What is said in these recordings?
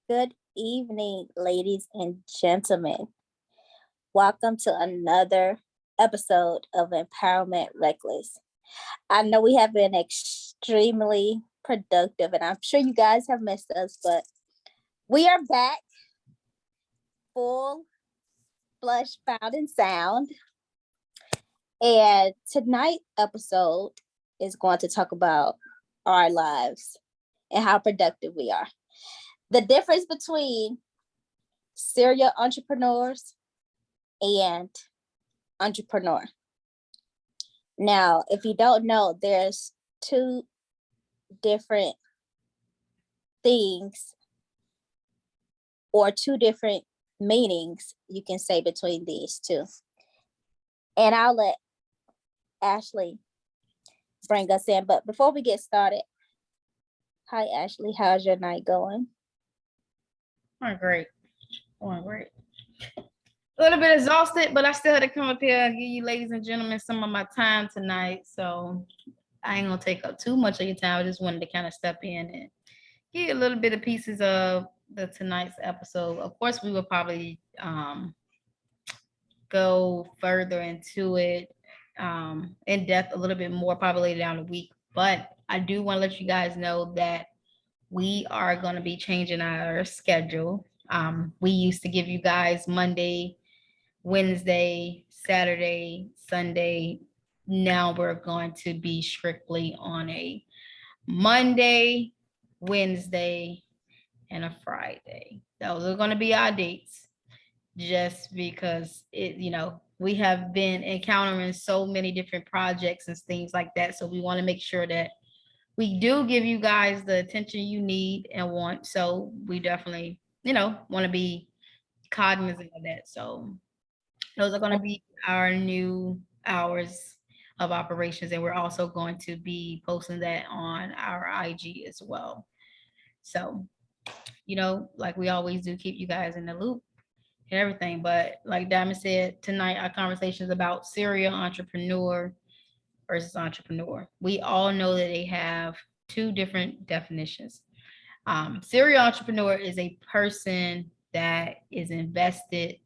Good evening, ladies and gentlemen. Welcome to another episode of Empowerment Reckless. I know we have been extremely productive, and I'm sure you guys have missed us, but we are back full, flush, found, and sound. And tonight's episode is going to talk about our lives and how productive we are. The difference between serial entrepreneurs and entrepreneur. Now, if you don't know, there's two different things or two different meanings you can say between these two. And I'll let Ashley bring us in. But before we get started, hi, Ashley. How's your night going? Going great. A little bit exhausted, but I still had to come up here and give you ladies and gentlemen some of my time tonight. So I ain't gonna take up too much of your time. I just wanted to kind of step in and give you a little bit of pieces of the tonight's episode. Of course, we will probably go further into it in depth a little bit more probably later down the week. But I do want to let you guys know that we are going to be changing our schedule. We used to give you guys Monday, Wednesday, Saturday, Sunday. Now we're going to be strictly on a Monday, Wednesday, and a Friday. Those are going to be our dates just because we have been encountering so many different projects and things like that. So we want to make sure that we do give you guys the attention you need and want. So we definitely, want to be cognizant of that. So those are going to be our new hours of operations. And we're also going to be posting that on our IG as well. So, like we always do, keep you guys in the loop and everything. But like Diamond said, tonight our conversation is about serial entrepreneur versus entrepreneur. We all know that they have two different definitions. Serial entrepreneur is a person that is invested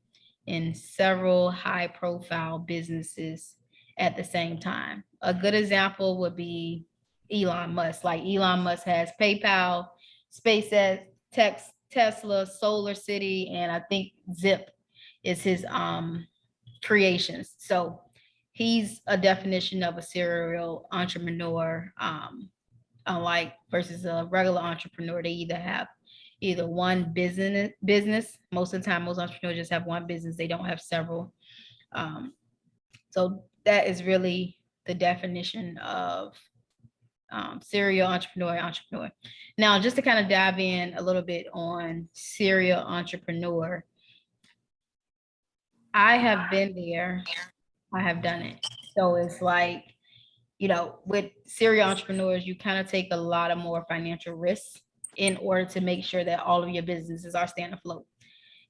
in several high profile businesses at the same time. A good example would be Elon Musk. Like Elon Musk has PayPal, SpaceX, Tesla, Solar City, and I think Zip is his creations. So he's a definition of a serial entrepreneur, unlike versus a regular entrepreneur. They have either one business. Most of the time, most entrepreneurs just have one business. They don't have several. So that is really the definition of serial entrepreneur. Now, just to kind of dive in a little bit on serial entrepreneur, I have been there. I have done it. So it's like, with serial entrepreneurs, you kind of take a lot of more financial risks in order to make sure that all of your businesses are staying afloat.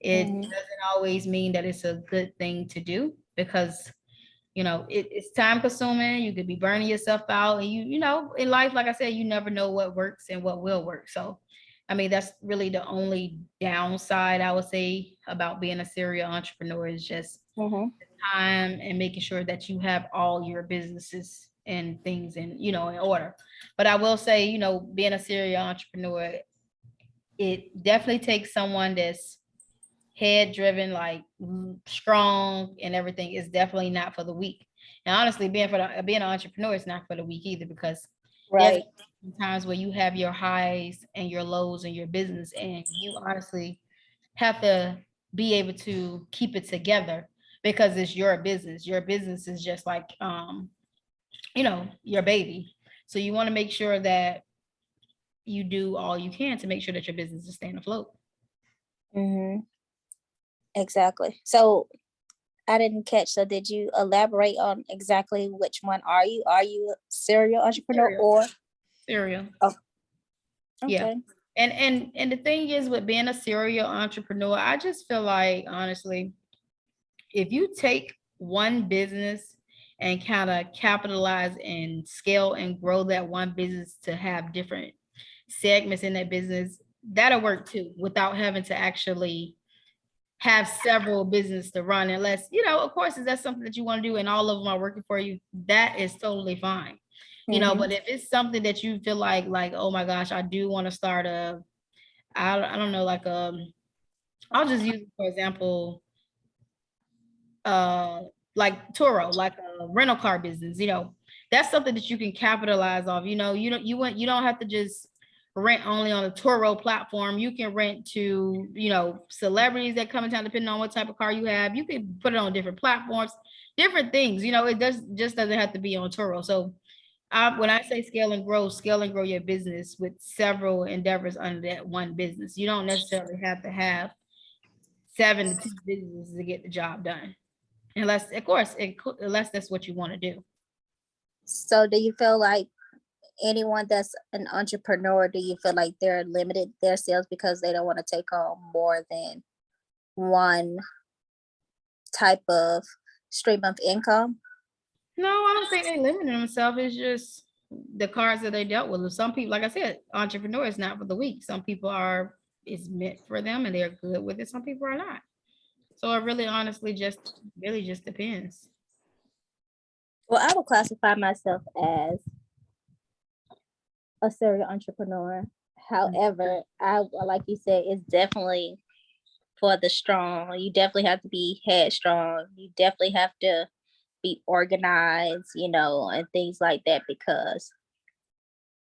It doesn't always mean that it's a good thing to do because, it's time consuming. You could be burning yourself out, and in life, like I said, you never know what works and what will work. So, I mean, that's really the only downside I would say about being a serial entrepreneur is just time and making sure that you have all your businesses and things in order. But I will say, being a serial entrepreneur, it definitely takes someone that's head driven, like strong and everything. Is definitely not for the weak. And honestly, being an entrepreneur is not for the weak either, because there's times where you have your highs and your lows in your business, and you honestly have to be able to keep it together because it's your business. Your business is just like your baby. So you want to make sure that you do all you can to make sure that your business is staying afloat. Exactly. So I didn't catch. So did you elaborate on exactly which one are you? Are you a serial entrepreneur or serial? Oh, okay. Yeah. And the thing is, with being a serial entrepreneur, I just feel like, honestly, if you take one business and kind of capitalize and scale and grow that one business to have different segments in that business, that'll work too, without having to actually have several business to run, unless, you know, of course, if that's something that you want to do and all of them are working for you, that is totally fine. You know, Mhm. but if it's something that you feel like, oh my gosh, I do want to start I don't know, like, I'll just use, for example, like Turo, like a rental car business, you know, that's something that you can capitalize off. You know, you don't have to just rent only on the Turo platform. You can rent to, you know, celebrities that come in town, depending on what type of car you have. You can put it on different platforms, different things. You know, it just doesn't have to be on Turo. So when I say scale and grow your business with several endeavors under that one business. You don't necessarily have to have 7 to 10 businesses to get the job done. Unless, of course, unless that's what you want to do. So do you feel like anyone that's an entrepreneur, do you feel like they're limited their sales because they don't want to take on more than one type of stream of income? No, I don't think they limit themselves. It's just the cards that they dealt with. Some people, like I said, entrepreneur is not for the weak. Some people it's meant for them and they're good with it. Some people are not. So it really honestly really just depends. Well, I would classify myself as a serial entrepreneur. However, I like you said, it's definitely for the strong. You definitely have to be headstrong. You definitely have to be organized, you know, and things like that, because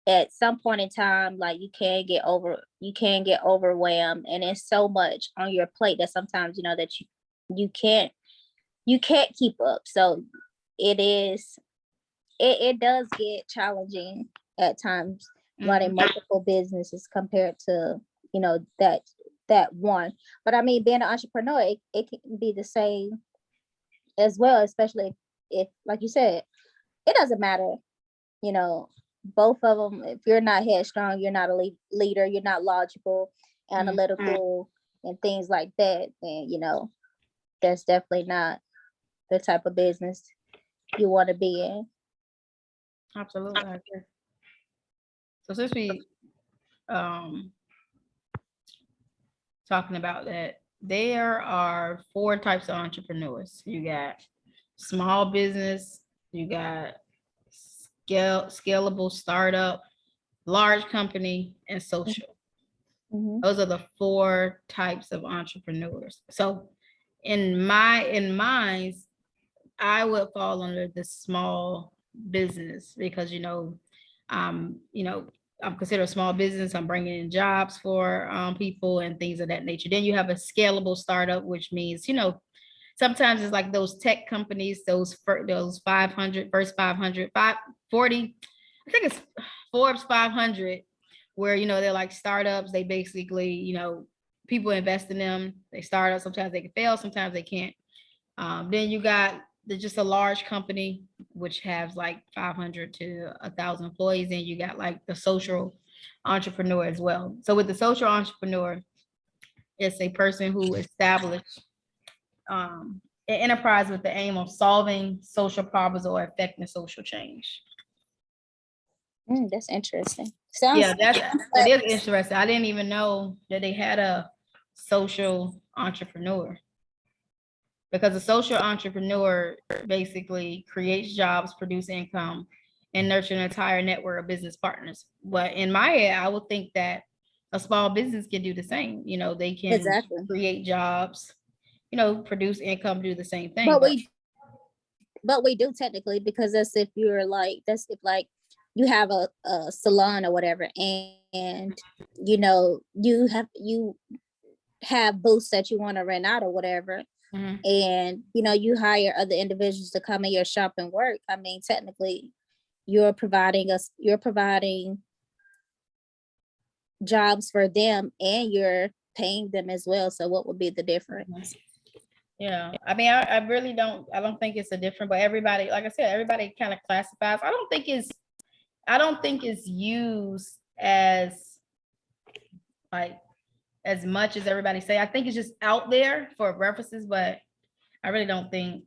at some point in time, like you can get overwhelmed, and it's so much on your plate that sometimes, you know, that you can't keep up. So it is it does get challenging at times running Mhm. multiple businesses compared to, you know, that one. But I mean, being an entrepreneur, it can be the same as well, especially if, like you said, it doesn't matter, you know, both of them. If you're not headstrong, you're not a leader, you're not logical, analytical, and things like that, then, you know, that's definitely not the type of business you want to be in. Absolutely. I agree. So since we um talking about that, there are 4 types of entrepreneurs. You got small business, you got scalable startup, large company, and social. Mhm. Those are the 4 types of entrepreneurs. So in mine, I would fall under the small business because, you know, I'm considered a small business. I'm bringing in jobs for people and things of that nature. Then you have a scalable startup, which means, you know, sometimes it's like those tech companies, those 500, first 500, 540, I think it's Forbes 500, where, you know, they're like startups. They basically, you know, people invest in them. They start up. Sometimes they can fail, sometimes they can't. Then you got just a large company, which has like 500 to 1,000 employees. And you got like the social entrepreneur as well. So with the social entrepreneur, it's a person who established an enterprise with the aim of solving social problems or affecting social change. That's interesting. Yeah, Sounds that is interesting. I didn't even know that they had a social entrepreneur, because a social entrepreneur basically creates jobs, produce income, and nurture an entire network of business partners. But in my head, I would think that a small business can do the same. You know, they can exactly. create jobs, you know, produce income, do the same thing. But we do technically, because that's if you're like, that's if like you have a salon or whatever, and you know you have booths that you want to rent out or whatever, Mhm. and you know you hire other individuals to come in your shop and work. I mean, technically you're providing jobs for them, and you're paying them as well. So what would be the difference? Yeah, I mean, I really I don't think it's a different, but everybody, like I said, everybody kind of classifies. I don't think it's used as like as much as everybody say. I think it's just out there for references, but I really don't think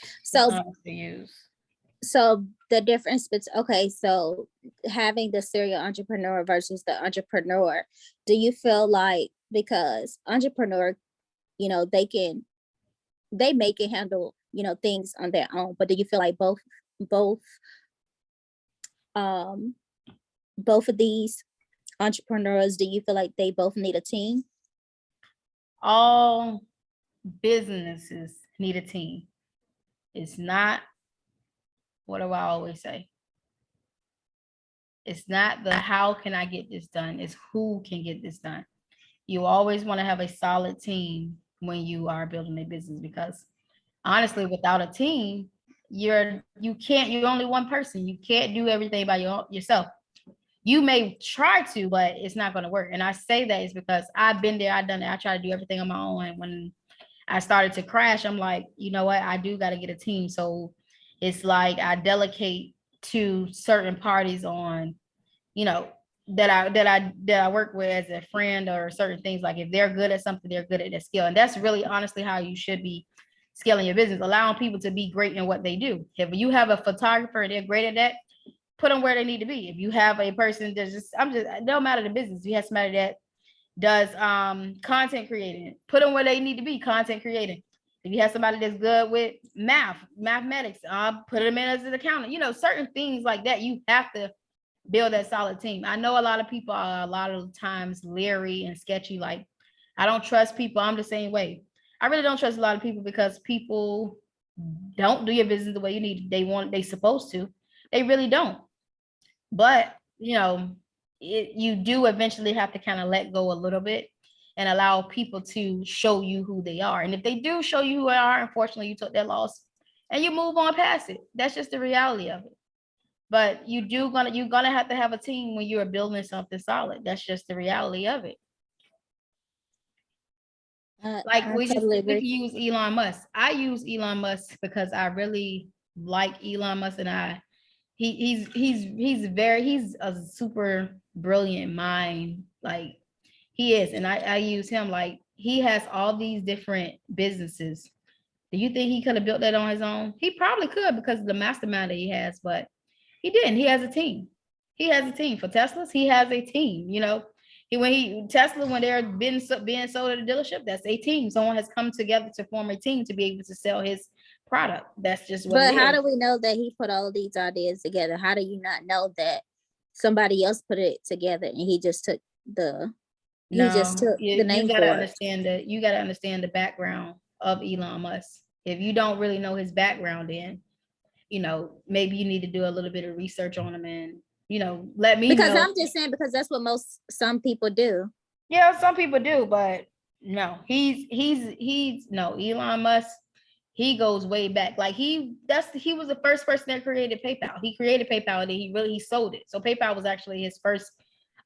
it's So honest to use. So the difference between, okay, so having the serial entrepreneur versus the entrepreneur, do you feel like, because entrepreneur, they make it handle, things on their own, but do you feel like both, um, both of these entrepreneurs, do you feel like they both need a team? All businesses need a team. It's not, what do I always say? It's not the how can I get this done, it's who can get this done. You always want to have a solid team when you are building a business, because honestly, without a team, you're only one person. You can't do everything by yourself. You may try to, but it's not going to work. And I say that is because I've been there, I've done it. I try to do everything on my own. And when I started to crash, I'm like, you know what? I do got to get a team. So it's like I delegate to certain parties on, you know, that I work with as a friend, or certain things. Like if they're good at something, they're good at their skill. And that's really honestly how you should be scaling your business, allowing people to be great in what they do. If you have a photographer and they're great at that, put them where they need to be. If you have a person that's it don't matter the business. You have somebody that does content creating, put them where they need to be, content creating. If you have somebody that's good with mathematics, put them in as an accountant. Certain things like that. You have to build that solid team. I know a lot of people are a lot of times leery and sketchy. Like, I don't trust people. I'm the same way. I really don't trust a lot of people because people don't do your business the way you need. They supposed to. They really don't. But you do eventually have to kind of let go a little bit and allow people to show you who they are. And if they do show you who they are, unfortunately, you took that loss and you move on past it. That's just the reality of it. But you're gonna have to have a team when you're building something solid. That's just the reality of it. Like I we totally can agree. use Elon Musk. I use Elon Musk because I really like Elon Musk, and he's a super brilliant mind. Like he is, and I use him. Like he has all these different businesses. Do you think he could have built that on his own? He probably could because of the mastermind that he has, but he didn't. He has a team. He has a team for Teslas. He has a team. Tesla, when they're being sold at a dealership, that's a team. Someone has come together to form a team to be able to sell his product. That's just what But it how is. do we know that he put all of these ideas together? How do you not know that somebody else put it together and he just took the You name gotta for it? understand that. You gotta understand the background of Elon Musk. If you don't really know his background, then maybe you need to do a little bit of research on him, and let me Because know. I'm just saying, because that's what some people do. Yeah, some people do, but no, no, Elon Musk, he goes way back. Like he was the first person that created PayPal. He created PayPal and then he sold it. So PayPal was actually his first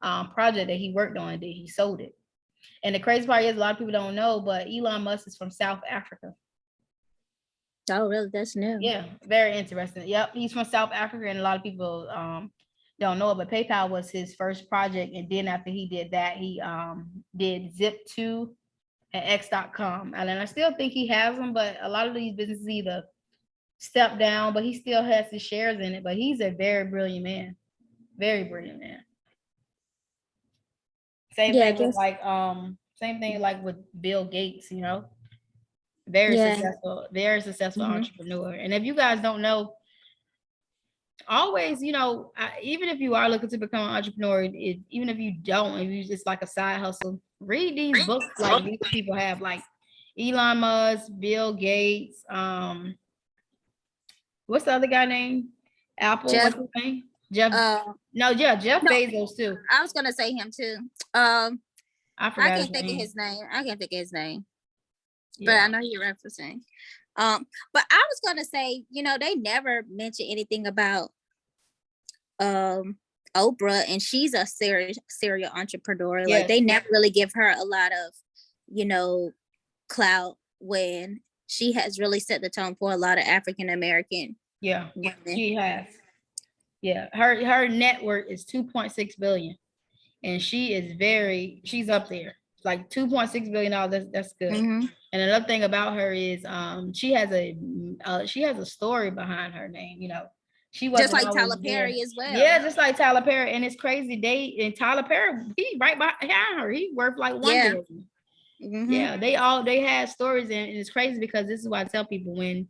project that he worked on, and then he sold it. And the crazy part is a lot of people don't know, but Elon Musk is from South Africa. Oh, really? That's new. Yeah, very interesting. Yep, he's from South Africa, and a lot of people don't know it, but PayPal was his first project. And then after he did that, he did Zip2 and X.com. And then I still think he has them, but a lot of these businesses either step down, but he still has his shares in it. But he's a very brilliant man. Very brilliant man. Same thing with Bill Gates, very successful, entrepreneur. And if you guys don't know, always, even if you are looking to become an entrepreneur, even if you don't, if you just like a side hustle, read these books like these people have, like Elon Musk, Bill Gates, what's the other guy name? Apple, Jeff, what's his name? Jeff Bezos too. I was gonna say him too. I forgot I can't think of his name. But Yeah. I know you're referencing. But I was gonna say, they never mention anything about Oprah, and she's a serial entrepreneur. Yes. Like they never really give her a lot of, clout, when she has really set the tone for a lot of African American women. She has. Yeah, her net worth is 2.6 billion, and she's up there. Like $2.6 billion. That's good. Mm-hmm. And another thing about her is she has a story behind her name. She Just wasn't like always Tyler there. Perry as well. Yeah, just like Tyler Perry. And it's crazy. Tyler Perry, he right behind her. He worked like one Yeah. building. Mm-hmm. Yeah, they had stories, and it's crazy because this is why I tell people, when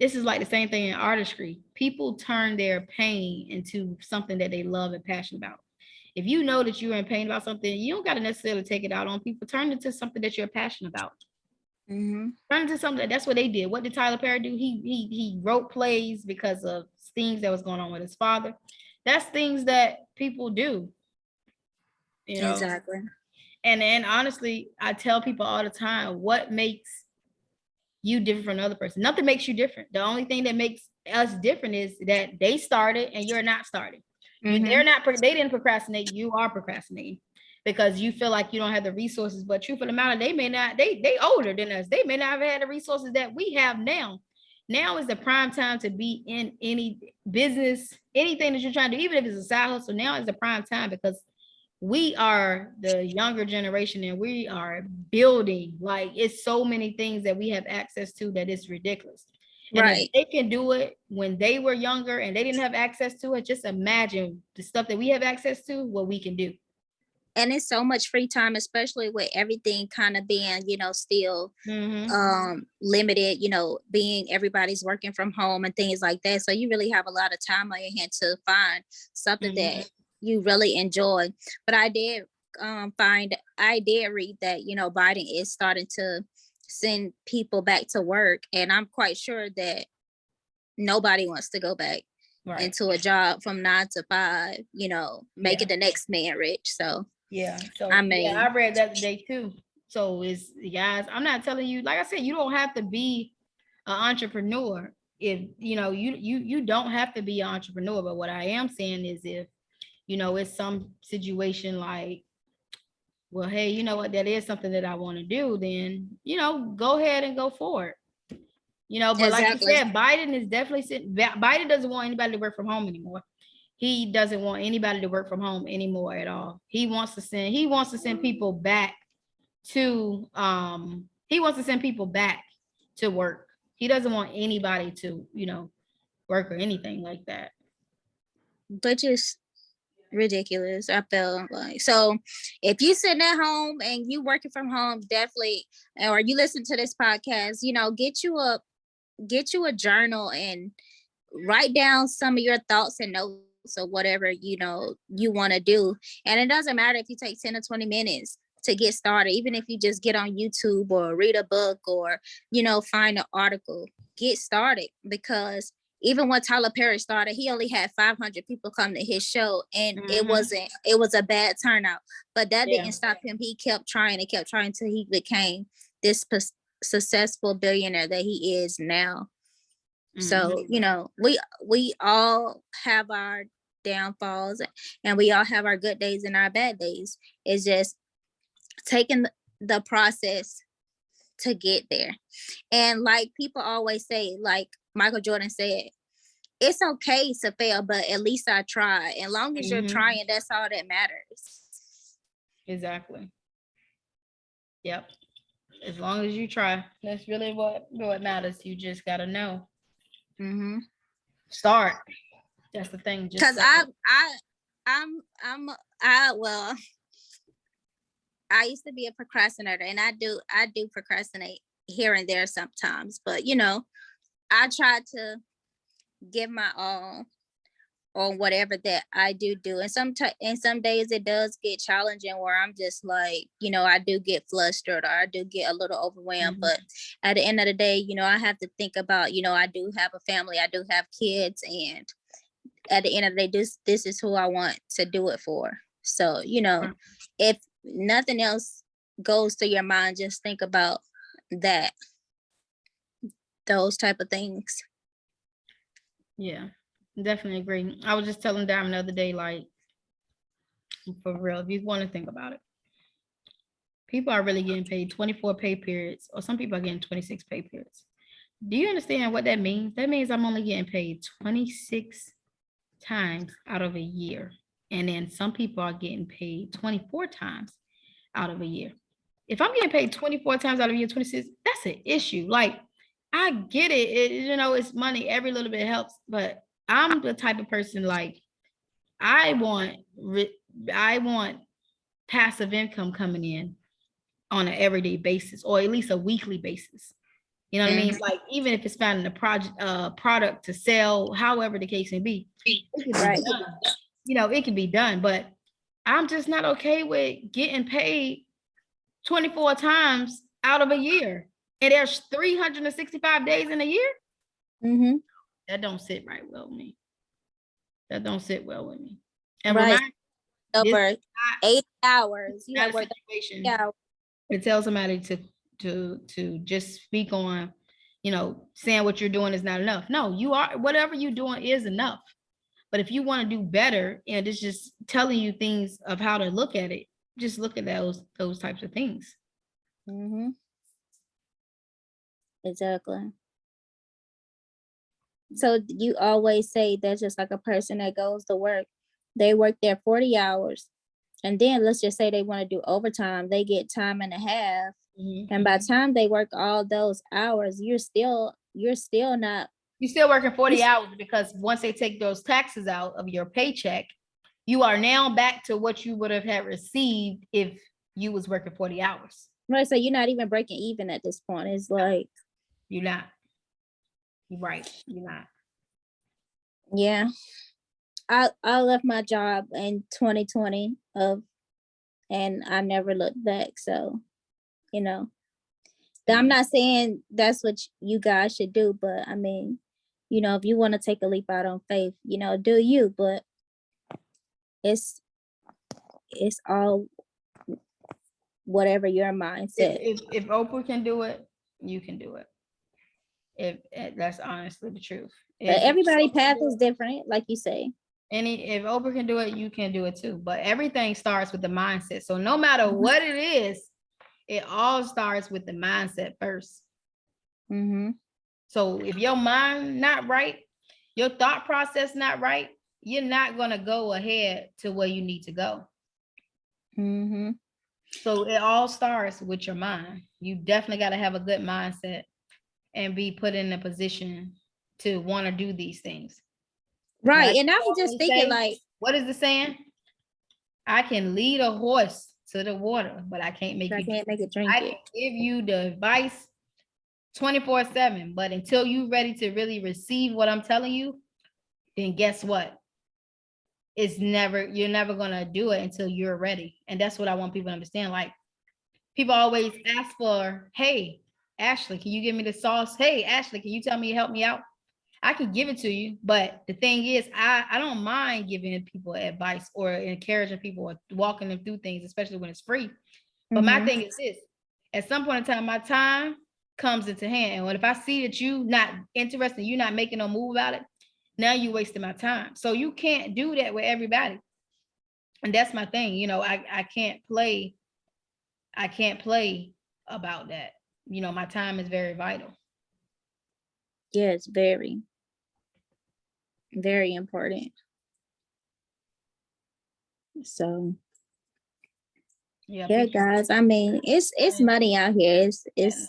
this is like the same thing in artistry. People turn their pain into something that they love and passionate about. If you know that you're in pain about something, you don't got to necessarily take it out on people. Turn it into something that you're passionate about. Mm-hmm. Turn into something. That's what they did. What did Tyler Perry do? He wrote plays because of things that was going on with his father. That's things that people do, you know. Exactly. And honestly, I tell people all the time, what makes you different from another person? Nothing makes you different. The only thing that makes us different is that they started and you're not starting. Mm-hmm. They didn't procrastinate. You are procrastinating because you feel like you don't have the resources. But truth of the matter, they may not. They older than us. They may not have had the resources that we have now. Now is the prime time to be in any business, anything that you're trying to do, even if it's a side hustle. Now is the prime time because we are the younger generation and we are building. Like, it's so many things that we have access to that it's ridiculous. And Right. if they can do it when they were younger and they didn't have access to it, just imagine the stuff that we have access to, what we can do. And it's so much free time, especially with everything kind of being, still limited, being everybody's working from home and things like that. So you really have a lot of time on your hand to find something that you really enjoy. But I did read that, Biden is starting to send people back to work. And I'm quite sure that nobody wants to go back into a job from 9 to 5, making the next man rich. So yeah. So I mean, I read that today too. So it's, guys, I'm not telling you, like I said, you don't have to be an entrepreneur. If you don't have to be an entrepreneur, but what I am saying is, if it's some situation like, well, hey, you know what, that is something that I want to do, then go ahead and go for it. But like you said, Biden is definitely Biden doesn't want anybody to work from home anymore. He doesn't want anybody to work from home anymore at all. He wants to send people back to work. He doesn't want anybody to, work or anything like that. But just ridiculous. I feel like, so if you sitting at home and you working from home, definitely, or you listen to this podcast, get you a journal and write down some of your thoughts and notes of whatever you want to do. And it doesn't matter if you take 10 or 20 minutes to get started, even if you just get on YouTube or read a book or find an article. Get started, because even when Tyler Perry started, he only had 500 people come to his show, and it was a bad turnout, but that didn't stop him. He kept trying till he became this successful billionaire that he is now. So, we all have our downfalls and we all have our good days and our bad days. It's just taking the process to get there. And like people always say, like Michael Jordan said, it's okay to fail, but at least I try. And long as you're trying, that's all that matters. Exactly. Yep. As long as you try, that's really what matters. You just gotta know. Start. That's the thing. Because I used to be a procrastinator, and I do procrastinate here and there sometimes, but I try to give my all on whatever that I do. And some days it does get challenging where I'm just like, I do get flustered or I do get a little overwhelmed. But at the end of the day, I have to think about, I do have a family, I do have kids, and at the end of the day, this is who I want to do it for. So, if nothing else goes to your mind, just think about those type of things. Yeah, definitely agree. I was just telling Dime the other day, like, for real, if you want to think about it, people are really getting paid 24 pay periods, or some people are getting 26 pay periods. Do you understand what that means? That means I'm only getting paid 26 times out of a year. And then some people are getting paid 24 times out of a year. If I'm getting paid 24 times out of a year, 26, that's an issue. Like, I get it. It's money. Every little bit helps. But I'm the type of person like I want passive income coming in on an everyday basis or at least a weekly basis. You know what I mean? Like even if it's finding a product to sell, however the case may be, it can be Right. done. You know, it can be done, but I'm just not okay with getting paid 24 times out of a year. And there's 365 days in a year. Mm-hmm. That don't sit right well with me. That don't sit well with me. And Right. remind this Over is 8 hours. You not have a worked situation. yeah. To tell somebody to just speak on, you know, saying what you're doing is not enough. No, you are, whatever you're doing is enough. But if you want to do better and it's just telling you things of how to look at it, just look at those types of things. Mm-hmm. Exactly. So you always say that's just like a person that goes to work. They work there 40 hours. And then let's just say they want to do overtime. They get time and a half. Mhm. And by the time they work all those hours, you're still not. You're still working 40 hours because once they take those taxes out of your paycheck, you are now back to what you would have had received if you was working 40 hours. Right. So you're not even breaking even at this point. It's like, You're not. You're right. You're not. yeah. I left my job in 2020 and I never looked back. So, you know, I'm not saying that's what you guys should do, but I mean, you know, if you want to take a leap out on faith, you know, do you, but it's all whatever your mindset. If Oprah can do it, you can do it. If that's honestly the truth. But If everybody's path is different, like you say. if Oprah can do it, you can do it too. But everything starts with the mindset. So no matter what it is, it all starts with the mindset first. Mm-hmm. So if your mind not right, your thought process not right, you're not gonna go ahead to where you need to go. Mm-hmm. So it all starts with your mind. You definitely got to have a good mindset and be put in a position to want to do these things. Right. Like And I was just thinking, say, like, what is the saying? I can lead a horse to the water, but I can't make I you can't make it drink I it. can give you the advice 24/7, but until you're ready to really receive what I'm telling you, then guess what? You're never gonna do it until you're ready. And that's what I want people to understand. Like people always ask for, hey, Ashley, can you give me the sauce? Hey, Ashley, can you tell me, help me out? I can give it to you. But the thing is, I don't mind giving people advice or encouraging people or walking them through things, especially when it's free. But my thing is this, at some point in time, my time comes into hand. And if I see that you not interested, you're not making no move about it, now you wasting my time. So you can't do that with everybody. And that's my thing. You know, I can't play about that. You know, my time is very vital. Yeah, it's very, very important. So yeah, guys. I mean, it's money out here. It's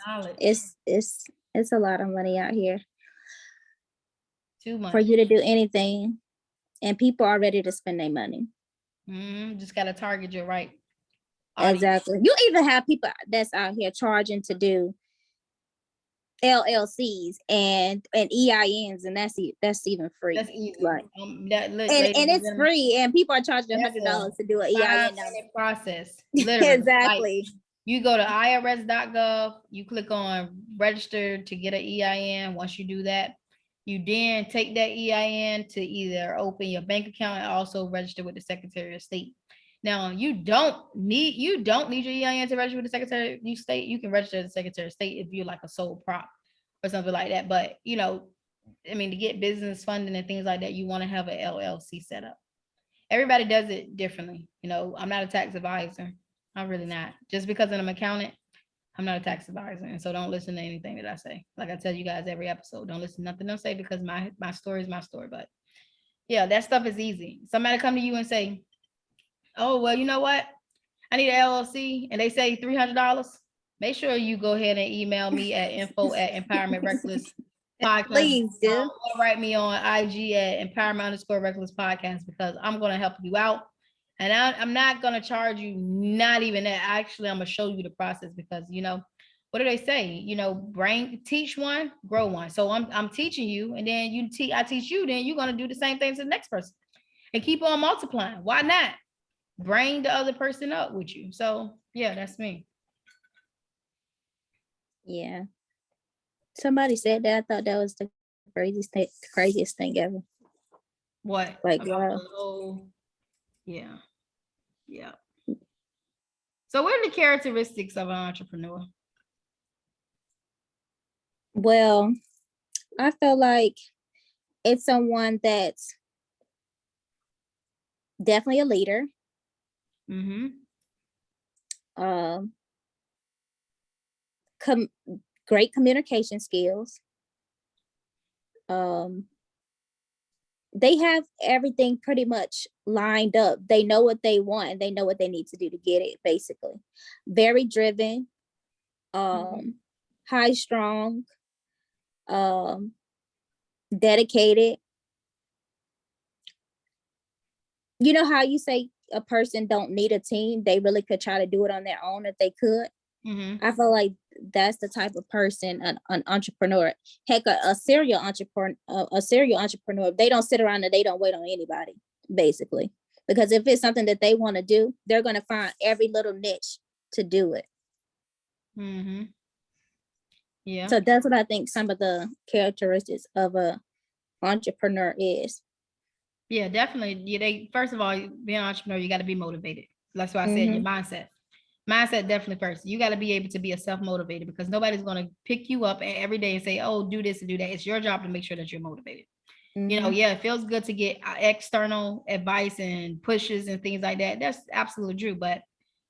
a lot of money out here. Too much for you to do anything, and people are ready to spend their money. Just gotta target your right audience. Exactly. You even have people that's out here charging to do LLCs and EINs, and that's even free. That's easy. Right. And it's free, and people are charging $100 to do an EIN process. Literally. Exactly. Like, you go to irs.gov, you click on register to get an EIN. Once you do that, you then take that EIN to either open your bank account and also register with the Secretary of State. Now, you don't need your EIN to register with the Secretary of State. You can register as the Secretary of State if you're like a sole prop or something like that. But, you know, I mean, to get business funding and things like that, you want to have an LLC set up. Everybody does it differently. You know, I'm not a tax advisor. I'm really not. Just because I'm an accountant, I'm not a tax advisor. And so don't listen to anything that I say. Like I tell you guys every episode, don't listen to nothing I say because my story is my story. But yeah, that stuff is easy. Somebody come to you and say, oh, well, you know what? I need an LLC, and they say $300. Make sure you go ahead and email me at info@empowermentreckless podcast. Please do. Write me on IG at empowerment_reckless podcast because I'm going to help you out. And I'm not going to charge you, not even that. Actually, I'm going to show you the process because, what do they say? Teach one, grow one. So I'm teaching you, and then I teach you, then you're going to do the same thing to the next person and keep on multiplying. Why not? Bring the other person up with you. So yeah, that's me. Yeah. Somebody said that. I thought that was the craziest thing ever. What? Like, wow. Yeah. So what are the characteristics of an entrepreneur? Well, I feel like it's someone that's definitely a leader. Mm-hmm. Great communication skills. They have everything pretty much lined up. They know what they want and they know what they need to do to get it, basically. Very driven, high strong, dedicated. You know how you say a person don't need a team? They really could try to do it on their own if they could. Mm-hmm. I feel like that's the type of person an entrepreneur. Heck, a serial entrepreneur. They don't sit around and they don't wait on anybody, basically. Because if it's something that they want to do, they're going to find every little niche to do it. Mm-hmm. Yeah. So that's what I think some of the characteristics of a entrepreneur is. Yeah, definitely. First of all, being an entrepreneur, you got to be motivated. That's why I said your mindset. Mindset definitely first. You got to be able to be a self-motivated because nobody's going to pick you up every day and say, oh, do this and do that. It's your job to make sure that you're motivated. Yeah, it feels good to get external advice and pushes and things like that. That's absolutely true. But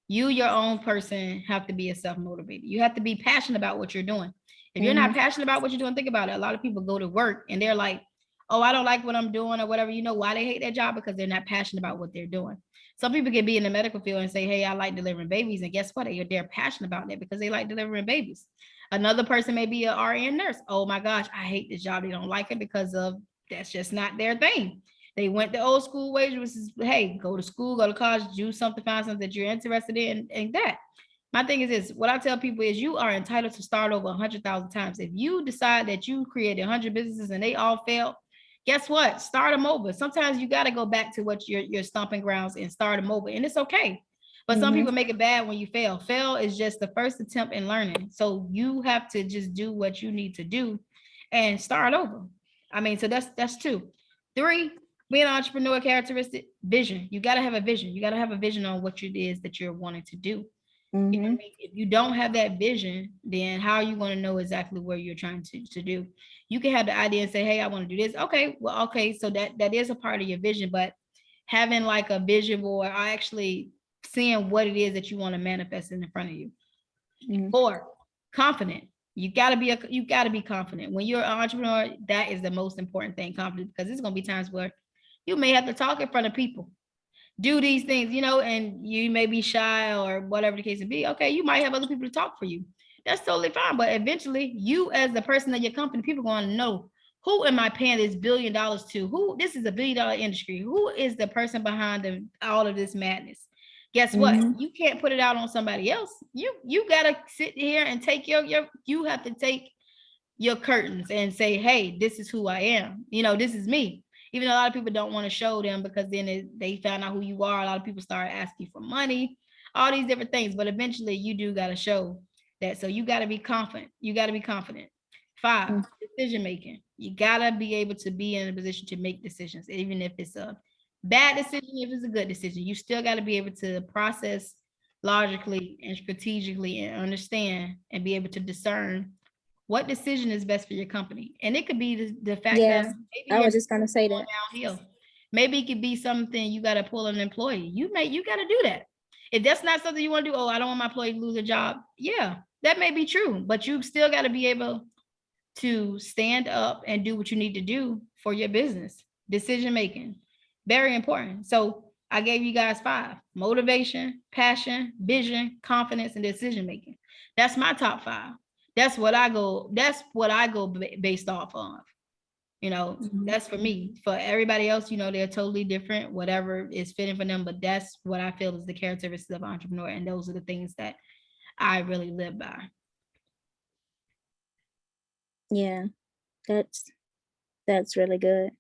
you, your own person, have to be a self-motivated. You have to be passionate about what you're doing. If you're not passionate about what you're doing, think about it. A lot of people go to work and they're like, oh, I don't like what I'm doing or whatever. You know why they hate that job? Because they're not passionate about what they're doing. Some people can be in the medical field and say, hey, I like delivering babies. And guess what? They're passionate about that because they like delivering babies. Another person may be an RN nurse. Oh my gosh, I hate this job. They don't like it because of that's just not their thing. They went the old school ways, which is, hey, go to school, go to college, do something, find something that you're interested in, and that. My thing is this, what I tell people is you are entitled to start over 100,000 times. If you decide that you created 100 businesses and they all failed, guess what? Start them over. Sometimes you got to go back to what your stomping grounds and start them over, and it's okay. But some people make it bad when you fail. Fail is just the first attempt in learning. So you have to just do what you need to do and start over. I mean, so that's 2. 3, being an entrepreneur characteristic, vision. You got to have a vision. You got to have a vision on what it is that you're wanting to do. You know what I mean? If you don't have that vision, then how are you going to know exactly where you're trying to do? You can have the idea and say, hey, I want to do this. Okay, well, okay, so that is a part of your vision, but having like a vision board or actually seeing what it is that you want to manifest in front of you. 4, confident. You gotta be confident. When you're an entrepreneur, that is the most important thing, confident, because there's gonna be times where you may have to talk in front of people, do these things, and you may be shy or whatever the case may be. Okay, you might have other people to talk for you. That's totally fine. But eventually, you as the person of your company, people are going to know, who am I paying this $1 billion to? This is a $1 billion industry. Who is the person behind all of this madness? Guess what? You can't put it out on somebody else. You gotta sit here and take you have to take your curtains and say, hey, this is who I am. This is me. Even though a lot of people don't want to show them because then they found out who you are. A lot of people start asking for money, all these different things. But eventually you do got to show that. So you got to be confident. 5, decision making. You got to be able to be in a position to make decisions, even if it's a bad decision, if it's a good decision. You still got to be able to process logically and strategically and understand and be able to discern what decision is best for your company. And it could be the fact that maybe I was just gonna say that. Downhill. Maybe it could be something you got to pull an employee. You got to do that. If that's not something you want to do, I don't want my employee to lose a job. Yeah, that may be true, but you still got to be able to stand up and do what you need to do for your business. Decision making, very important. So I gave you guys 5: motivation, passion, vision, confidence, and decision making. That's my top 5. That's what I go based off of. You know, that's for me. For everybody else, you know, they're totally different, whatever is fitting for them. But that's what I feel is the characteristics of an entrepreneur. And those are the things that I really live by. Yeah, that's really good.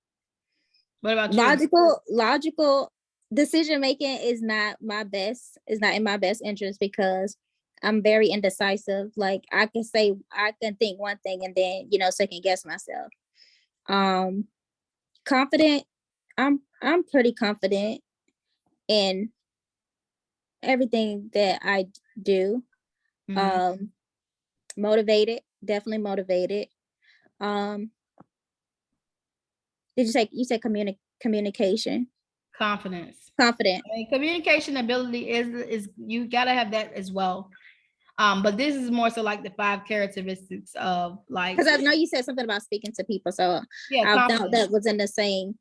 What about you? Logical decision making is not in my best interest because I'm very indecisive. Like I can think one thing and then, you know, second guess myself. Confident. I'm pretty confident in everything that I do. Motivated, definitely motivated. Did you say communication? Confidence. Confident. I mean, communication ability is you gotta have that as well. But this is more so like the 5 characteristics of like, because I know you said something about speaking to people, so yeah, I thought that was in the same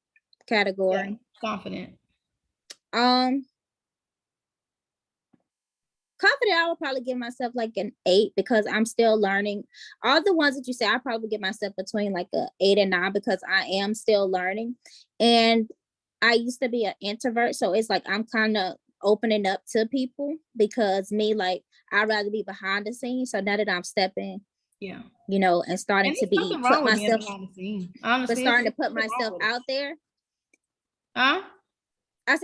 category. Yeah, confident. Confident, I would probably give myself like an 8 because I'm still learning. All the ones that you say, I probably give myself between like a 8 and 9 because I am still learning. And I used to be an introvert, so it's like I'm kind of opening up to people because me, like, I'd rather be behind the scenes. So now that I'm stepping, yeah, you know, and starting to be put myself, but starting to put myself out there. Huh? I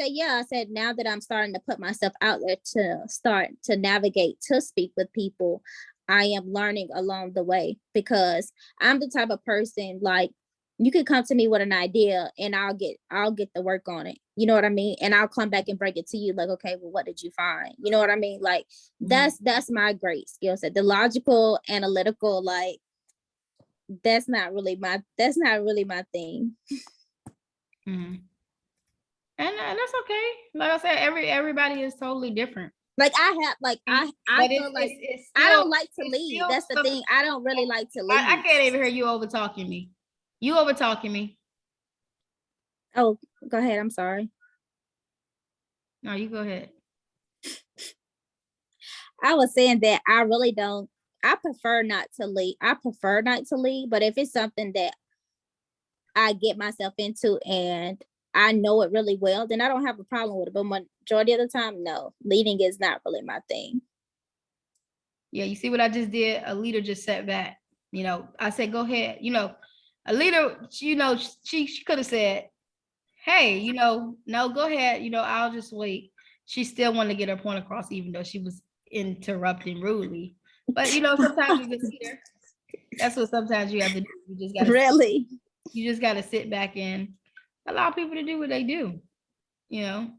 said, now that I'm starting to put myself out there to start to navigate, to speak with people, I am learning along the way because I'm the type of person, like, you could come to me with an idea and I'll get the work on it. You know what I mean? And I'll come back and break it to you like, okay, well, what did you find? You know what I mean? Like, that's my great skill set. The logical, analytical, like, that's not really my thing. And that's okay. Like I said, everybody is totally different. Like I feel like I don't like to lead. That's the thing. I don't really like to lead. I can't even hear you over talking me. You over talking me. Oh, go ahead. I'm sorry. No, you go ahead. I was saying that I prefer not to lead. But if it's something that I get myself into and I know it really well, then I don't have a problem with it. But majority of the time, no, leading is not really my thing. Yeah, you see what I just did? A leader just sat back. You know, I said, go ahead. You know, a leader, you know, she could have said, hey, you know, no, go ahead. You know, I'll just wait. She still wanted to get her point across, even though she was interrupting rudely. But, you know, sometimes as a leader, that's what sometimes you have to do. You just got to you just got to sit back and allow people to do what they do. You know,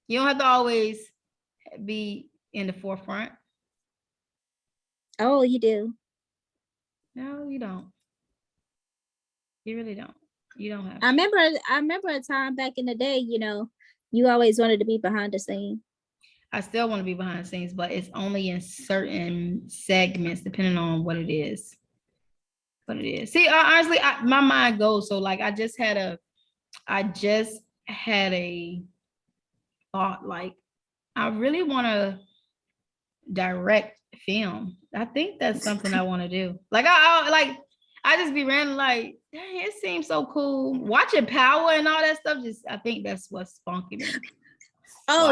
you don't have to always be in the forefront. Oh, you do. No, you don't. You really don't. You don't have to. I remember a time back in the day, you know, you always wanted to be behind the scenes. I still want to be behind the scenes, but it's only in certain segments, depending on what it is. See, honestly, my mind goes. So like, I just had a thought, like, I really want to direct film. I think that's something I want to do. Like, I just be random, like, dang, it seems so cool. Watching Power and all that stuff, I think that's what's spunking me. So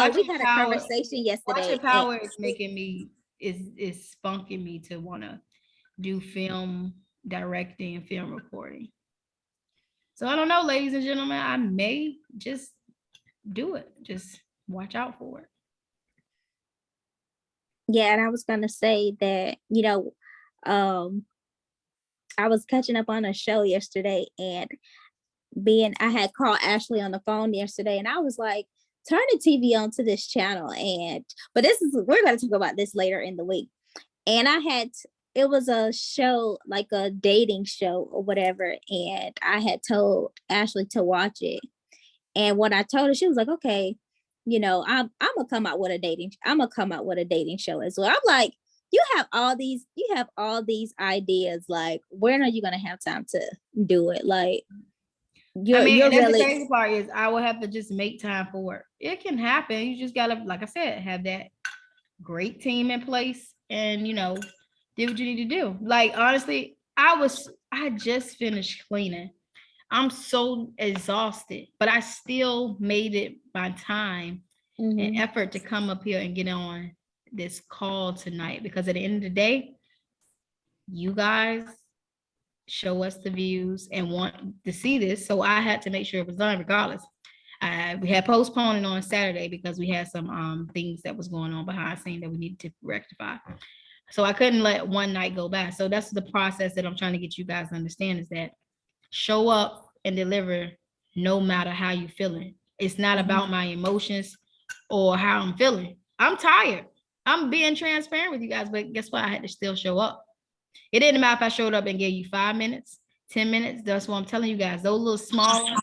we had a conversation yesterday. Watching Power is making me, is spunking me to want to do film directing and film recording. So I don't know, ladies and gentlemen, I may just do it. Just watch out for it. Yeah, and I was gonna say that, you know, I was catching up on a show yesterday and I had called Ashley on the phone yesterday and I was like, turn the TV on to this channel. But we're gonna talk about this later in the week. And it was a show, like a dating show or whatever. And I had told Ashley to watch it. And when I told her, she was like, okay, you know, I'm gonna come out with a dating show as well. I'm like, you have all these ideas. Like, when are you gonna have time to do it? Like, you're really, the crazy part is I will have to just make time for it. It can happen. You just gotta, like I said, have that great team in place and, you know, do what you need to do. Like, honestly, I just finished cleaning. I'm so exhausted, but I still made it my time and effort to come up here and get on this call tonight, because at the end of the day, you guys show us the views and want to see this. So I had to make sure it was done regardless. We had postponed it on Saturday because we had some things that was going on behind the scene that we needed to rectify. So I couldn't let one night go by. So that's the process that I'm trying to get you guys to understand, is that show up and deliver no matter how you feeling. It's not about my emotions or how I'm feeling. I'm tired. I'm being transparent with you guys, but guess what? I had to still show up. It didn't matter if I showed up and gave you 5 minutes, 10 minutes. That's what I'm telling you guys. Those little small ones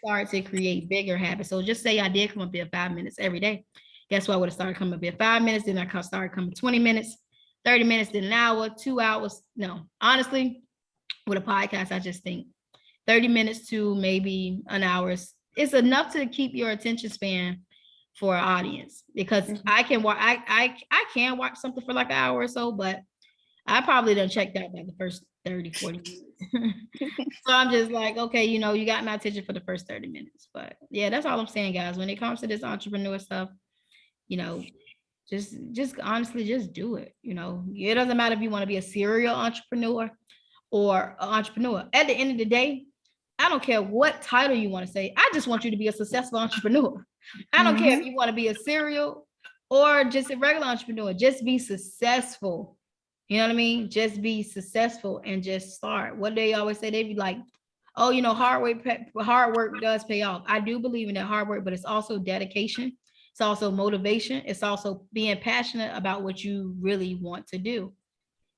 start to create bigger habits. So just say I did come up here 5 minutes every day. Guess what? I would have started coming up here 5 minutes, then I started coming 20 minutes, 30 minutes, then an hour, 2 hours. No, honestly, with a podcast, I just think 30 minutes to maybe an hour is enough to keep your attention span for an audience, because I can watch, I can watch something for like an hour or so, but I probably done checked out by the first 30, 40 minutes. So I'm just like, okay, you know, you got my attention for the first 30 minutes. But yeah, that's all I'm saying, guys. When it comes to this entrepreneur stuff, you know, just honestly, just do it. You know, it doesn't matter if you want to be a serial entrepreneur or an entrepreneur. At the end of the day, I don't care what title you want to say. I just want you to be a successful entrepreneur. I don't care if you want to be a serial or just a regular entrepreneur. Just be successful. You know what I mean? Just be successful and just start. What they always say, they be like, oh, you know, hard work does pay off. I do believe in that hard work, but it's also dedication. It's also motivation. It's also being passionate about what you really want to do.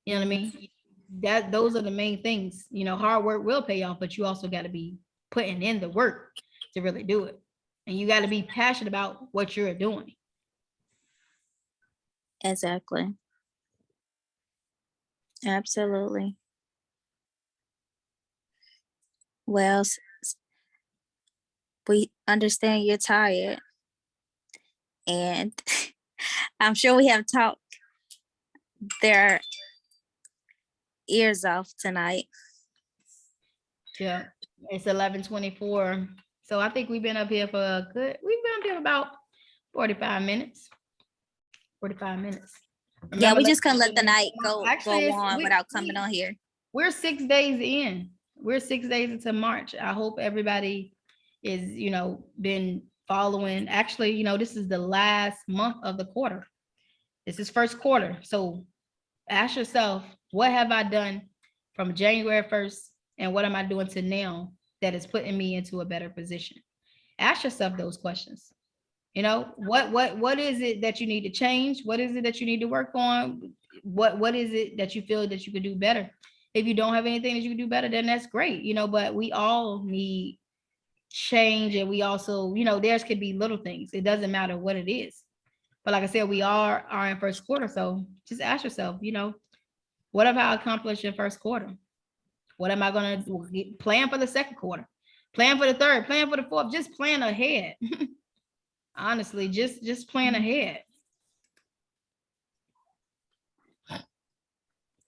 You know what I mean? Those are the main things. You know, hard work will pay off, but you also got to be putting in the work to really do it. And you got to be passionate about what you're doing. Exactly. Absolutely. Well, we understand you're tired, and I'm sure we have talked their ears off tonight. Yeah, it's 11:24. So I think we've been up here for about 45 minutes. 45 minutes. Remember, we just couldn't let the night go on without coming on here. We're 6 days in. We're 6 days into March. I hope everybody is, you know, been following. Actually, you know, this is the last month of the quarter. This is first quarter. So ask yourself, what have I done from January 1st and what am I doing to now that is putting me into a better position? Ask yourself those questions. You know, what is it that you need to change? What is it that you need to work on? What is it that you feel that you could do better? If you don't have anything that you can do better, then that's great, you know, but we all need change. And we also, you know, theirs could be little things. It doesn't matter what it is. But like I said, we are in first quarter. So just ask yourself, you know, what have I accomplished in first quarter? What am I going to do? Plan for the second quarter, plan for the third, plan for the fourth, just plan ahead. Honestly, just plan ahead.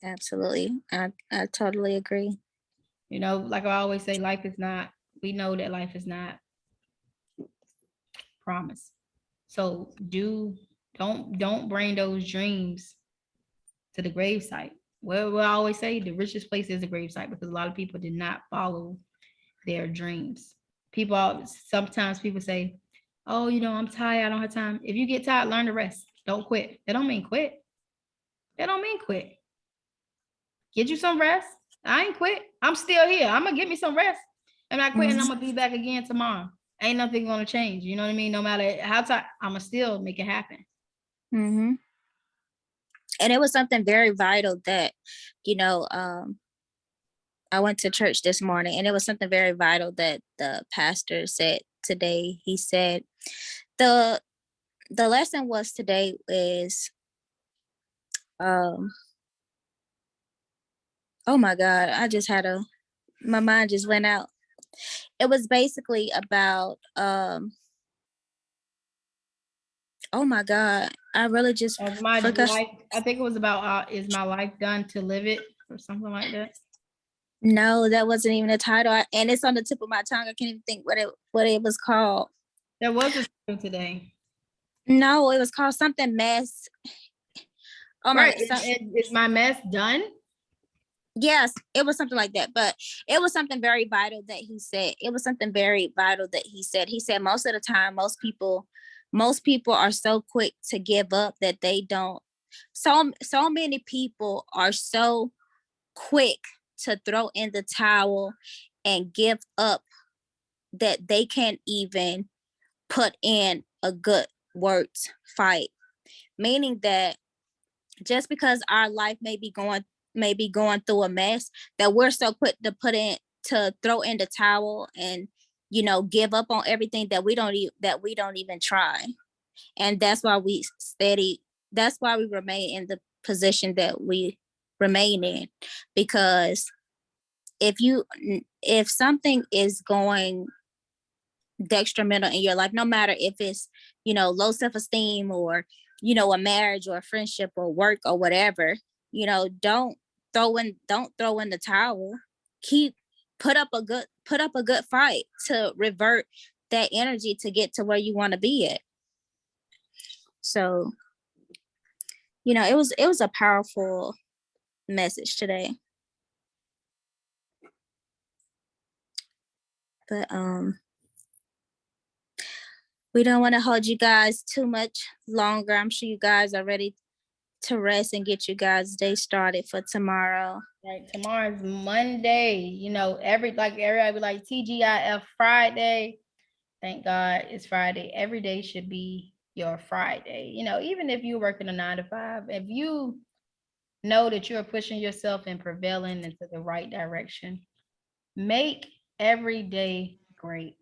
Absolutely. I totally agree. You know, like I always say, we know that life is not promised. So don't bring those dreams to the gravesite. Well, I always say the richest place is the gravesite, because a lot of people did not follow their dreams. Sometimes people say, oh, you know, I'm tired, I don't have time. If you get tired, learn to rest. Don't quit. That don't mean quit. That don't mean quit. Get you some rest. I ain't quit. I'm still here. I'm gonna get me some rest. I'm not quitting. I'm gonna be back again tomorrow. Ain't nothing gonna change. You know what I mean? No matter how tired, I'm gonna still make it happen. And it was something very vital that, you know, I went to church this morning, and it was something very vital that the pastor said today. He said the lesson was today is oh my God, I just had my mind just went out. It was basically about Oh my God. I really just Of my forgot. life, I think it was about is my life done to live it or something like that. No, that wasn't even a title. And it's on the tip of my tongue. I can't even think what it was called. There was a show today. No, it was called something mess. Oh my Right. Is my mess done? Yes, it was something like that. But it was something very vital that he said. It was something very vital that he said. He said most of the time, most people are so quick to give up that they don't. So many people are so quick to throw in the towel and give up that they can't even put in a good words fight. Meaning that just because our life may be going through a mess, that we're so quick to throw in the towel and give up on everything that we don't even try. And that's why that's why we remain in the position that we remain in. Because if something is going detrimental in your life, no matter if it's low self-esteem or a marriage or a friendship or work or whatever, don't throw in the towel. Keep put up a good fight to revert that energy to get to where you want to be at. So it was a powerful message today. But we don't want to hold you guys too much longer. I'm sure you guys are ready to rest and get you guys' day started for tomorrow. Right. Tomorrow's Monday. Everybody like TGIF Friday. Thank God it's Friday. Every day should be your Friday. Even if you're working a 9 to 5, if you know that you're pushing yourself and prevailing into the right direction, make every day great.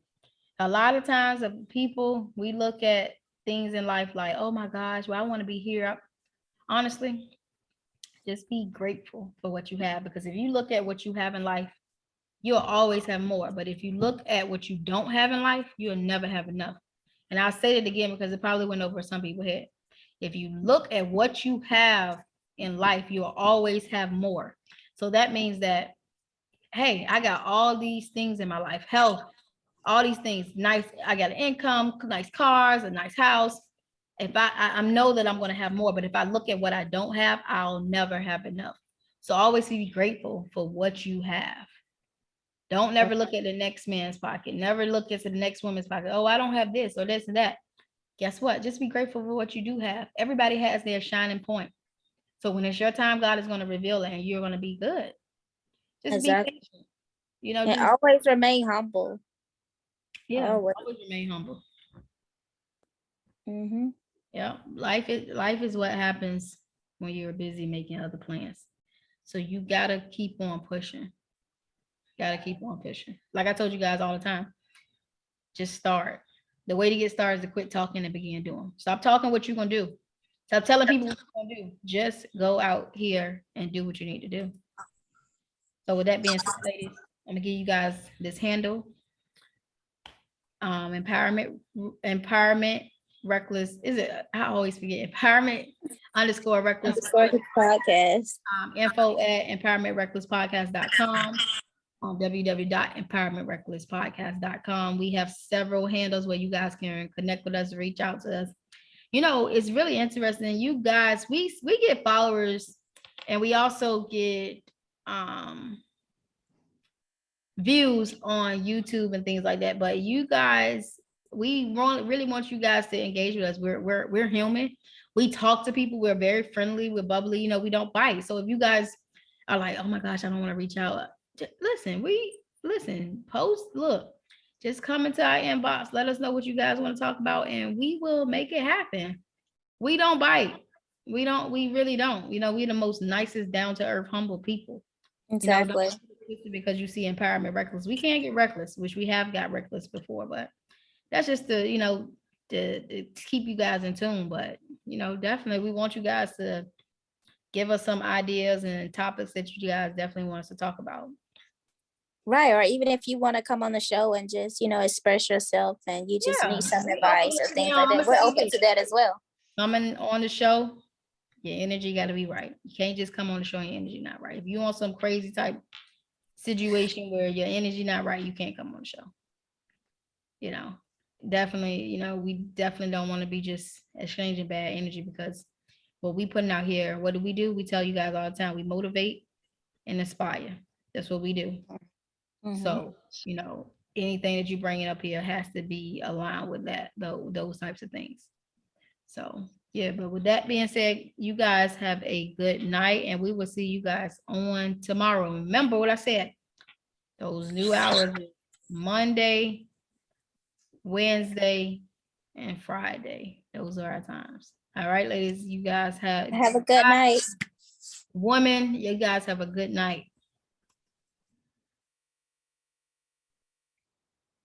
A lot of times of people, we look at things in life like, oh my gosh, well, I want to be here. Honestly, just be grateful for what you have, because if you look at what you have in life, you'll always have more. But if you look at what you don't have in life, you'll never have enough. And I'll say it again because it probably went over some people's head. If you look at what you have in life, you'll always have more. So that means that, hey, I got all these things in my life, health, all these things, nice. I got an income, nice cars, a nice house. If I know that I'm going to have more, but if I look at what I don't have, I'll never have enough. So always be grateful for what you have. Don't never look at the next man's pocket. Never look at the next woman's pocket. Oh, I don't have this or this and that. Guess what? Just be grateful for what you do have. Everybody has their shining point. So when it's your time, God is going to reveal it and you're going to be good. Just Exactly. be patient. And always remain humble. Yeah, always remain humble. Mm-hmm. Yeah, life is what happens when you're busy making other plans. So you gotta keep on pushing. Gotta keep on pushing. Like I told you guys all the time, just start. The way to get started is to quit talking and begin doing. Stop talking what you're gonna do. Stop telling people what you're gonna do. Just go out here and do what you need to do. So with that being said, ladies, I'm gonna give you guys this handle. Empowerment reckless. Is it? I always forget. Empowerment_reckless podcast. Info at empowermentrecklesspodcast.com. On www.empowermentrecklesspodcast.com. We have several handles where you guys can connect with us, reach out to us. It's really interesting. You guys, we get followers and we also get views on YouTube and things like that. But you guys, we really want you guys to engage with us. We're human. We talk to people. We're very friendly. We're bubbly. We don't bite. So if you guys are like, oh my gosh, I don't want to reach out. Post, look, just come into our inbox. Let us know what you guys want to talk about and we will make it happen. We don't bite. We really don't. We're the most nicest, down to earth, humble people. Exactly. Because you see empowerment reckless. We can't get reckless, which we have got reckless before, but that's just to keep you guys in tune. But definitely we want you guys to give us some ideas and topics that you guys definitely want us to talk about. Right, or even if you want to come on the show and just, express yourself and you just Yeah, need some we advice open or to, things like I'm that, gonna we're say open this. to that as well. Coming on the show, your energy got to be right. You can't just come on the show and your energy not right. If you want some crazy type situation where your energy not right, you can't come on the show. Definitely, we definitely don't want to be just exchanging bad energy, because what we putting out here, what do? We tell you guys all the time, we motivate and inspire. That's what we do. Mhm. So, anything that you bringing up here has to be aligned with that, those types of things. So, yeah, but with that being said, you guys have a good night, and we will see you guys on tomorrow. Remember what I said, those new hours, Monday, Wednesday, and Friday. Those are our times. All right, ladies, you guys Have a good night. woman, you guys have a good night.